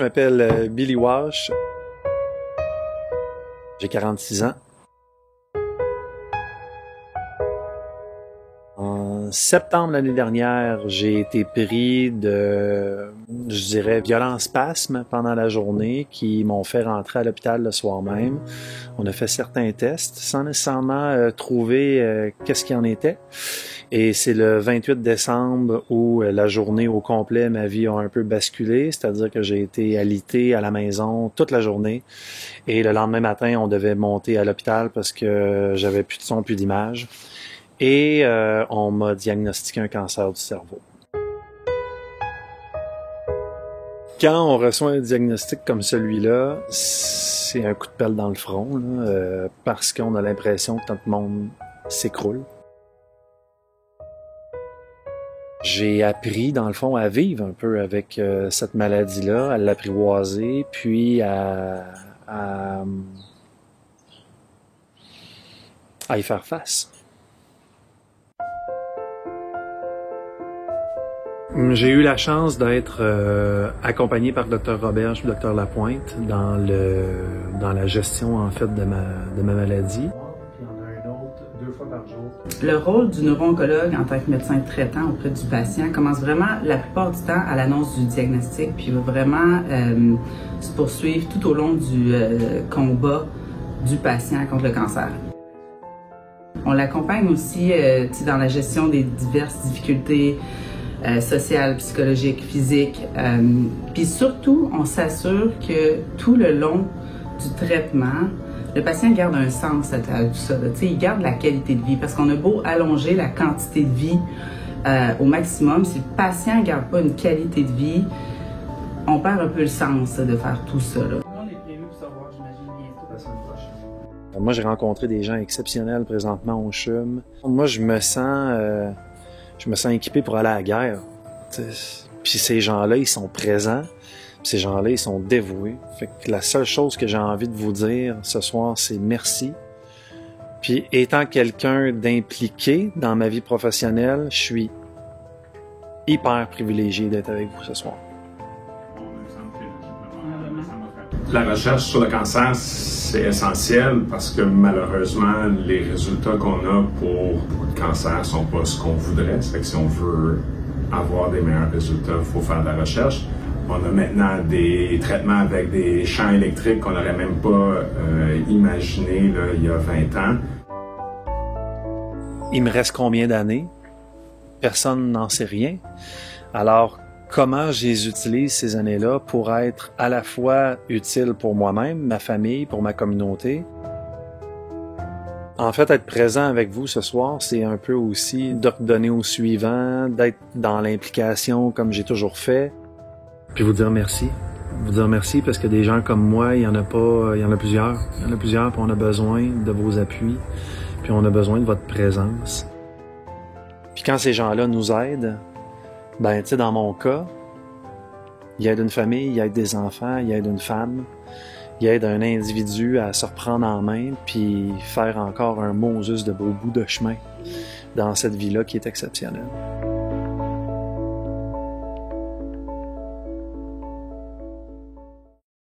Je m'appelle Billy Walsh. J'ai 46 ans. En septembre l'année dernière, j'ai été pris de, je dirais, violents spasmes pendant la journée qui m'ont fait rentrer à l'hôpital le soir même. On a fait certains tests sans nécessairement trouver qu'est-ce qu'il en était. Et c'est le 28 décembre où la journée au complet, ma vie a un peu basculé, c'est-à-dire que j'ai été alité à la maison toute la journée. Et le lendemain matin, on devait monter à l'hôpital parce que j'avais plus de son, plus d'image. Et on m'a diagnostiqué un cancer du cerveau. Quand on reçoit un diagnostic comme celui-là, c'est un coup de pelle dans le front, là, parce qu'on a l'impression que notre monde s'écroule. J'ai appris, dans le fond, à vivre un peu avec cette maladie-là, à l'apprivoiser, puis à y faire face. J'ai eu la chance d'être accompagné par Dr Roberge et Dr Lapointe dans la gestion en fait de ma maladie. Puis on a un autre 2 fois par jour. Le rôle du neuro-oncologue en tant que médecin traitant auprès du patient commence vraiment la plupart du temps à l'annonce du diagnostic, puis va vraiment se poursuivre tout au long du combat du patient contre le cancer. On l'accompagne aussi dans la gestion des diverses difficultés sociales, psychologiques, physiques. Puis surtout, on s'assure que tout le long du traitement, le patient garde un sens à tout ça. Il garde la qualité de vie parce qu'on a beau allonger la quantité de vie au maximum, si le patient ne garde pas une qualité de vie, on perd un peu le sens de faire tout ça. Là. Moi, j'ai rencontré des gens exceptionnels présentement au CHUM. Moi, je me sens équipé pour aller à la guerre. Puis ces gens-là, ils sont présents. Puis ces gens-là, ils sont dévoués. Fait que la seule chose que j'ai envie de vous dire ce soir, c'est merci. Puis étant quelqu'un d'impliqué dans ma vie professionnelle, je suis hyper privilégié d'être avec vous ce soir. La recherche sur le cancer, c'est essentiel parce que malheureusement, les résultats qu'on a pour le cancer ne sont pas ce qu'on voudrait. Ça fait que si on veut avoir des meilleurs résultats, il faut faire de la recherche. On a maintenant des traitements avec des champs électriques qu'on n'aurait même pas imaginé là, il y a 20 ans. Il me reste combien d'années? Personne n'en sait rien. Alors, comment je les utilise ces années-là pour être à la fois utile pour moi-même, ma famille, pour ma communauté? En fait, être présent avec vous ce soir, c'est un peu aussi de redonner au suivant, d'être dans l'implication comme j'ai toujours fait, puis vous dire merci. Vous dire merci parce que des gens comme moi, il y en a pas, il y en a plusieurs. Il y en a plusieurs, puis on a besoin de vos appuis, puis on a besoin de votre présence. Puis quand ces gens-là nous aident, ben, tu sais, dans mon cas, il aide une famille, il aide des enfants, il aide une femme, il aide un individu à se reprendre en main puis faire encore un Moses de beau bout de chemin dans cette vie-là qui est exceptionnelle.